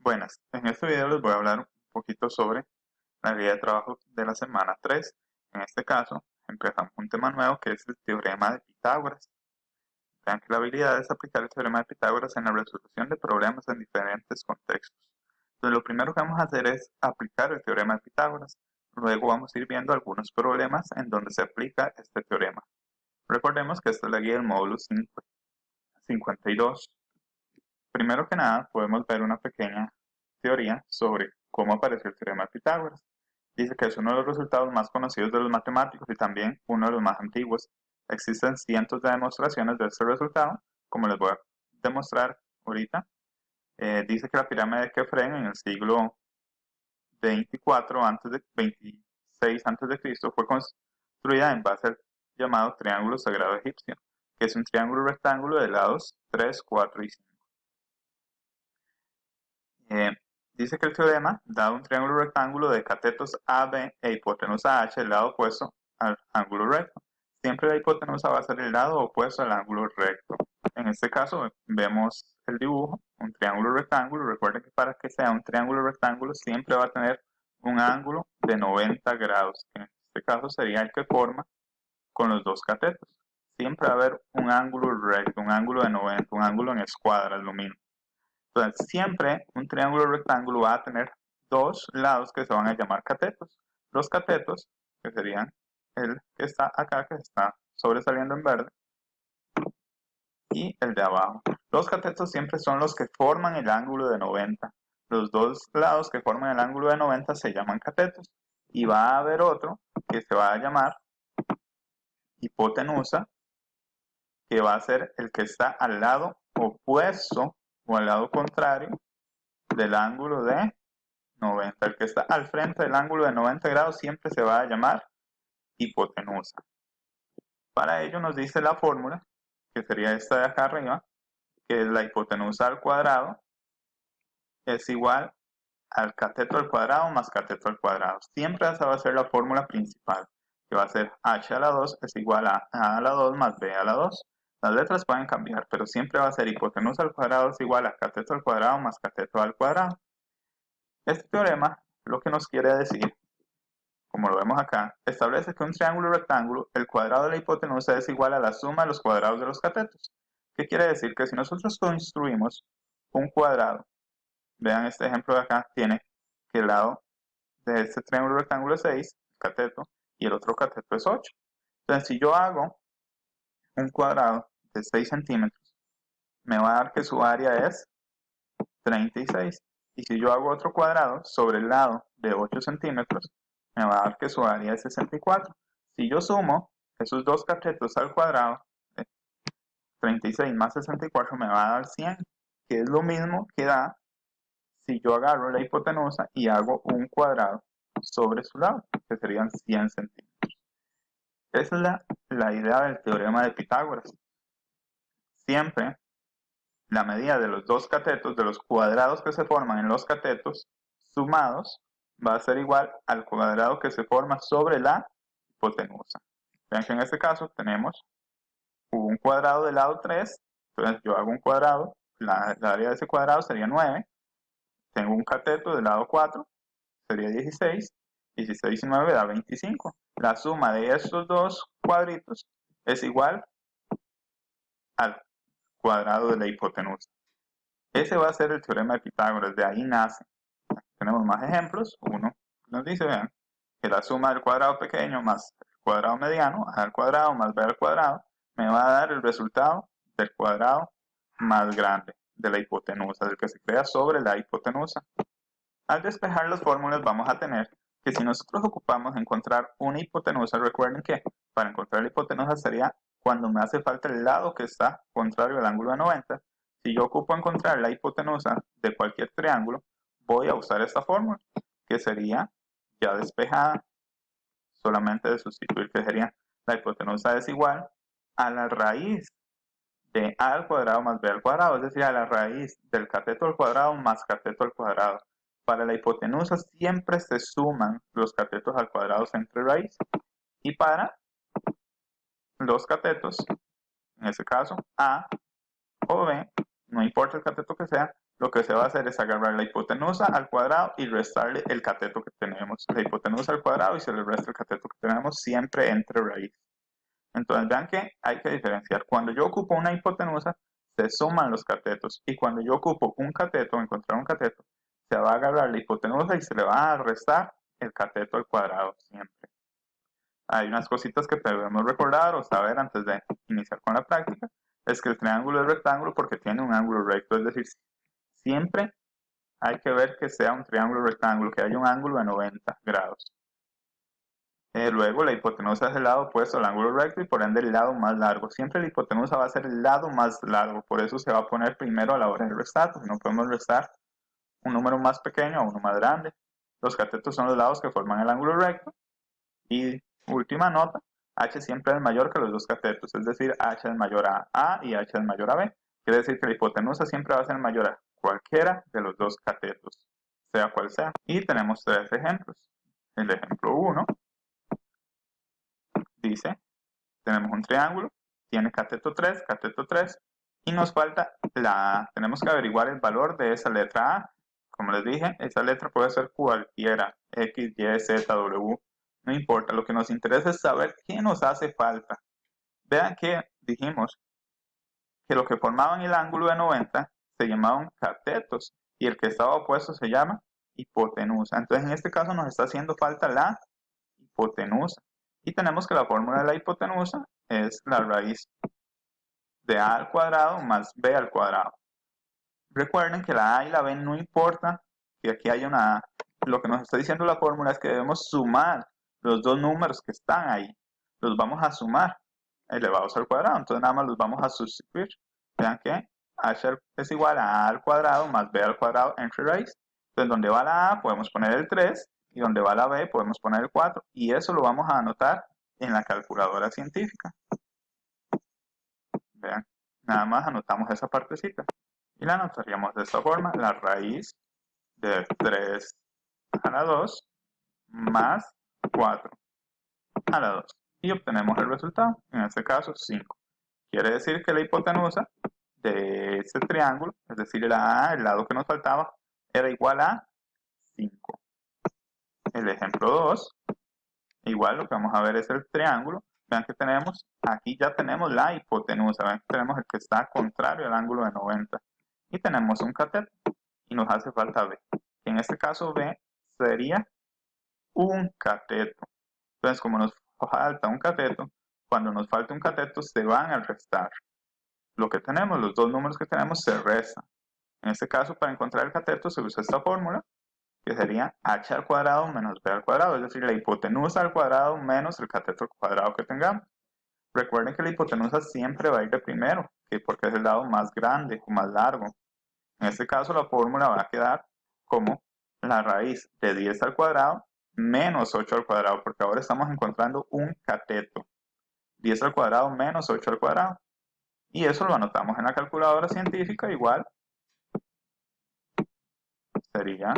Buenas, en este video les voy a hablar un poquito sobre la guía de trabajo de la semana 3. En este caso, empezamos un tema nuevo que es el teorema de Pitágoras. Vean que la habilidad es aplicar el teorema de Pitágoras en la resolución de problemas en diferentes contextos. Entonces, lo primero que vamos a hacer es aplicar el teorema de Pitágoras. Luego vamos a ir viendo algunos problemas en donde se aplica este teorema. Recordemos que esta es la guía del módulo 52. Primero que nada, podemos ver una pequeña teoría sobre cómo apareció el teorema de Pitágoras. Dice que es uno de los resultados más conocidos de los matemáticos y también uno de los más antiguos. Existen cientos de demostraciones de este resultado, como les voy a demostrar ahorita. Dice que la pirámide de Kefren en el siglo 24 26 a.C. fue construida en base al llamado triángulo sagrado egipcio, que es un triángulo rectángulo de lados 3, 4 y 5. Dice que el teorema, dado un triángulo rectángulo de catetos AB e hipotenusa H, el lado opuesto al ángulo recto, siempre la hipotenusa va a ser el lado opuesto al ángulo recto. En este caso vemos el dibujo, un triángulo rectángulo. Recuerden que para que sea un triángulo rectángulo siempre va a tener un ángulo de 90 grados, que en este caso sería el que forma con los dos catetos. Siempre va a haber un ángulo recto, un ángulo de 90, un ángulo en escuadra, es lo mismo. Entonces, siempre un triángulo rectángulo va a tener dos lados que se van a llamar catetos. Los catetos, que serían el que está acá, que está sobresaliendo en verde, y el de abajo. Los catetos siempre son los que forman el ángulo de 90. Los dos lados que forman el ángulo de 90 se llaman catetos. Y va a haber otro que se va a llamar hipotenusa, que va a ser el que está al lado opuesto o al lado contrario del ángulo de 90. El que está al frente del ángulo de 90 grados siempre se va a llamar hipotenusa. Para ello nos dice la fórmula, que sería esta de acá arriba, que es la hipotenusa al cuadrado es igual al cateto al cuadrado más cateto al cuadrado. Siempre esa va a ser la fórmula principal, que va a ser h a la 2 es igual a a la 2 más b a la 2. Las letras pueden cambiar, pero siempre va a ser hipotenusa al cuadrado es igual a cateto al cuadrado más cateto al cuadrado. Este teorema lo que nos quiere decir, como lo vemos acá, establece que un triángulo rectángulo, el cuadrado de la hipotenusa es igual a la suma de los cuadrados de los catetos. ¿Qué quiere decir? Que si nosotros construimos un cuadrado, vean este ejemplo de acá, tiene que el lado de este triángulo rectángulo es 6, cateto, y el otro cateto es 8. Entonces, si yo hago un cuadrado de 6 centímetros, me va a dar que su área es 36. Y si yo hago otro cuadrado sobre el lado de 8 centímetros, me va a dar que su área es 64. Si yo sumo esos dos catetos al cuadrado, 36 más 64 me va a dar 100, que es lo mismo que da si yo agarro la hipotenusa y hago un cuadrado sobre su lado, que serían 100 centímetros. Esa es la idea del teorema de Pitágoras. Siempre la medida de los dos catetos, de los cuadrados que se forman en los catetos, sumados, va a ser igual al cuadrado que se forma sobre la hipotenusa. Vean que en este caso tenemos un cuadrado del lado 3, entonces yo hago un cuadrado, la área de ese cuadrado sería 9, tengo un cateto del lado 4, sería 16, 16 y 9 da 25. La suma de estos dos cuadritos es igual al cuadrado de la hipotenusa. Ese va a ser el teorema de Pitágoras, de ahí nace. Tenemos más ejemplos. Uno nos dice, vean, que la suma del cuadrado pequeño más el cuadrado mediano, a al cuadrado más b al cuadrado, me va a dar el resultado del cuadrado más grande de la hipotenusa, del que se crea sobre la hipotenusa. Al despejar las fórmulas vamos a tener que si nosotros ocupamos encontrar una hipotenusa, recuerden que para encontrar la hipotenusa sería cuando me hace falta el lado que está contrario al ángulo de 90. Si yo ocupo encontrar la hipotenusa de cualquier triángulo, voy a usar esta fórmula, que sería ya despejada, solamente de sustituir, que sería la hipotenusa es igual a la raíz de a al cuadrado más b al cuadrado, es decir, a la raíz del cateto al cuadrado más cateto al cuadrado. Para la hipotenusa siempre se suman los catetos al cuadrado entre raíz. Y para los catetos, en este caso a o b, no importa el cateto que sea, lo que se va a hacer es agarrar la hipotenusa al cuadrado y restarle el cateto que tenemos. La hipotenusa al cuadrado y se le resta el cateto que tenemos siempre entre raíz. Entonces vean que hay que diferenciar. Cuando yo ocupo una hipotenusa, se suman los catetos. Y cuando yo ocupo un cateto, encontrar un cateto, se va a agarrar la hipotenusa y se le va a restar el cateto al cuadrado siempre. Hay unas cositas que debemos recordar o saber antes de iniciar con la práctica. Es que el triángulo es rectángulo porque tiene un ángulo recto. Es decir, siempre hay que ver que sea un triángulo rectángulo, que haya un ángulo de 90 grados. Luego la hipotenusa es el lado opuesto al ángulo recto y por ende el lado más largo. Siempre la hipotenusa va a ser el lado más largo, por eso se va a poner primero a la hora de restar, porque no podemos restar un número más pequeño a uno más grande. Los catetos son los lados que forman el ángulo recto. Y última nota, h siempre es mayor que los dos catetos, es decir, h es mayor a A y h es mayor a B. Quiere decir que la hipotenusa siempre va a ser mayor a cualquiera de los dos catetos, sea cual sea. Y tenemos tres ejemplos. El ejemplo 1 dice, tenemos un triángulo, tiene cateto 3, y nos falta la A. Tenemos que averiguar el valor de esa letra A. Como les dije, esa letra puede ser cualquiera, X, Y, Z, W, no importa. Lo que nos interesa es saber qué nos hace falta. Vean que dijimos que lo que formaban el ángulo de 90 se llamaban catetos y el que estaba opuesto se llama hipotenusa. Entonces en este caso nos está haciendo falta la hipotenusa. Y tenemos que la fórmula de la hipotenusa es la raíz de a al cuadrado más b al cuadrado. Recuerden que la a y la b no importa que aquí haya una a. Lo que nos está diciendo la fórmula es que debemos sumar los dos números que están ahí. Los vamos a sumar elevados al cuadrado. Entonces nada más los vamos a sustituir. Vean que h es igual a al cuadrado más b al cuadrado entre raíz. Entonces donde va la a podemos poner el 3 y donde va la b podemos poner el 4. Y eso lo vamos a anotar en la calculadora científica. Vean, nada más anotamos esa partecita. Y la anotaríamos de esta forma, la raíz de 3 a la 2 más 4 a la 2. Y obtenemos el resultado, en este caso 5. Quiere decir que la hipotenusa de ese triángulo, es decir, la A, el lado que nos faltaba, era igual a 5. El ejemplo 2, igual lo que vamos a ver es el triángulo. Vean que tenemos, aquí ya tenemos la hipotenusa, vean que tenemos el que está contrario al ángulo de 90. Y tenemos un cateto y nos hace falta B. En este caso B sería un cateto. Entonces como nos falta un cateto, cuando nos falta un cateto se van a restar. Lo que tenemos, los dos números que tenemos se restan. En este caso para encontrar el cateto se usa esta fórmula que sería h al cuadrado menos b al cuadrado, es decir, la hipotenusa al cuadrado menos el cateto al cuadrado que tengamos. Recuerden que la hipotenusa siempre va a ir de primero, porque es el lado más grande o más largo. En este caso la fórmula va a quedar como la raíz de 10 al cuadrado menos 8 al cuadrado, porque ahora estamos encontrando un cateto. 10 al cuadrado menos 8 al cuadrado. Y eso lo anotamos en la calculadora científica, igual sería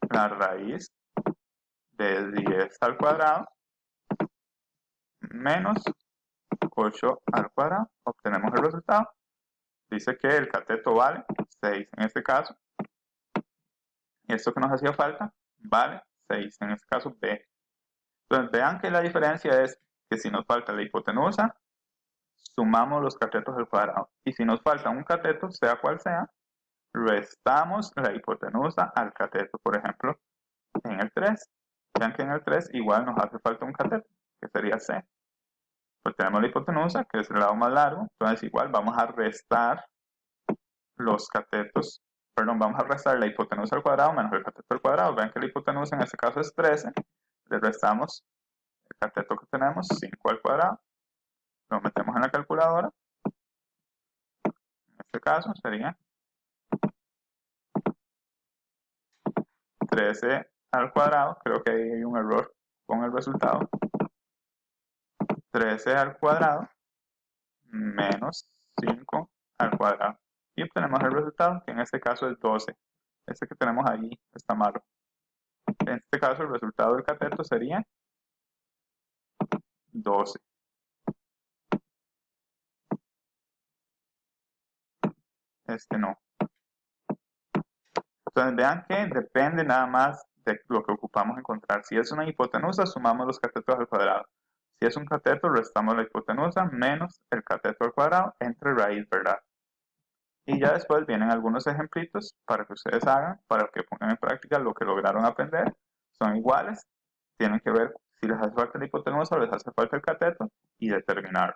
la raíz de 10 al cuadrado menos 8 al cuadrado. Obtenemos el resultado. Dice que el cateto vale 6 en este caso. Y esto que nos hacía falta vale 6, en este caso B. Entonces vean que la diferencia es que si nos falta la hipotenusa, sumamos los catetos al cuadrado. Y si nos falta un cateto, sea cual sea, restamos la hipotenusa al cateto. Por ejemplo, en el 3. Vean que en el 3 igual nos hace falta un cateto, que sería C. Pues tenemos la hipotenusa, que es el lado más largo. Entonces igual vamos a restar los catetos. Perdón, vamos a restar la hipotenusa al cuadrado menos el cateto al cuadrado. Vean que la hipotenusa en este caso es 13. Le restamos el cateto que tenemos, 5 al cuadrado. Lo metemos en la calculadora. En este caso sería 13 al cuadrado. Creo que ahí hay un error con el resultado. 13 al cuadrado menos 5 al cuadrado. Y obtenemos el resultado, que en este caso es 12. Este que tenemos ahí está malo. En este caso el resultado del cateto sería 12. Este no. Entonces vean que depende nada más de lo que ocupamos encontrar. Si es una hipotenusa, sumamos los catetos al cuadrado. Si es un cateto, restamos la hipotenusa menos el cateto al cuadrado entre raíz, ¿verdad? Y ya después vienen algunos ejemplitos para que ustedes hagan, para que pongan en práctica lo que lograron aprender. Son iguales, tienen que ver si les hace falta la hipotenusa o les hace falta el cateto y determinarlo.